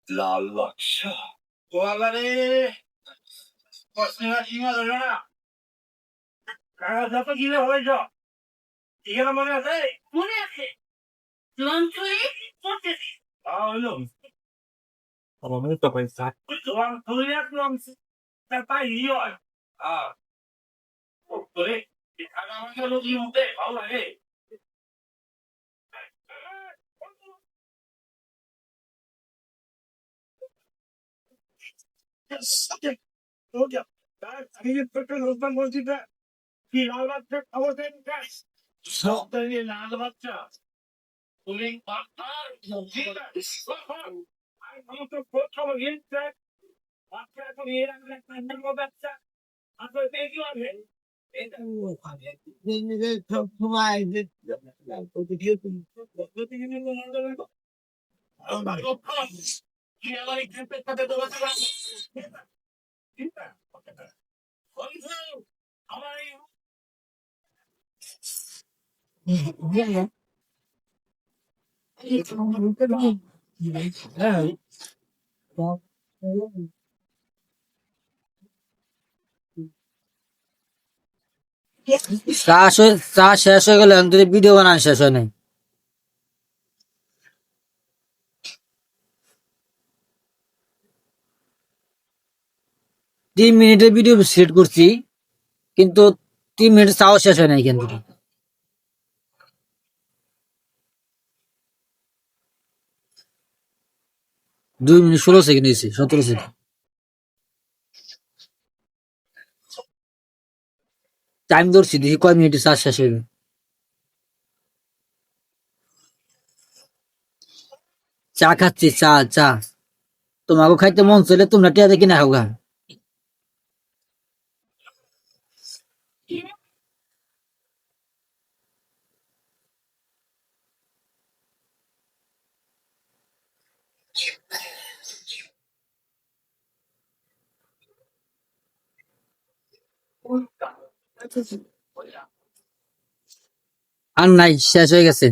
লাল বাক্সা ও আল্লাহ রে কষ্টের সীমা ধরল না কারা যত কিনে হয়েছ এখানে মনে আছে মনে আছে লঞ্চে পড়তেছি হইলো আমার মনে তো পয়সা তোমার তুমি একদম তার পাই হয় তোরে আমাকে লোক মতে ভালো লাগে কি লাল বাচ্চা খবর দেন সব লাল বাচ্চা তুমি আমার তো প্রথম হিলছে বাচ্চা এখন এর আগে একটা বাচ্চা আপনার কি হবে চা শেষ হয়ে গেলে অন্তত ভিডিও বানানো শেষ হয় নাই। 3 মিনিটের ভিডিও সেট করছি, কিন্তু 3 মিনিট চাও শেষ হয় নাই কিন্তু। 2 মিনিট 16 সেকেন্ড হয়েছে, 17 সেকেন্ড। টাইম ধরছি, দেখি কয় মিনিটে চা শেষ হইবে। চা খাচ্ছি, চা চা। তোমাকে খাইতে মন চাইলে তোমরা টিয়া দেখি না হোগা। আর নাই, শেষ হয়ে গেছে।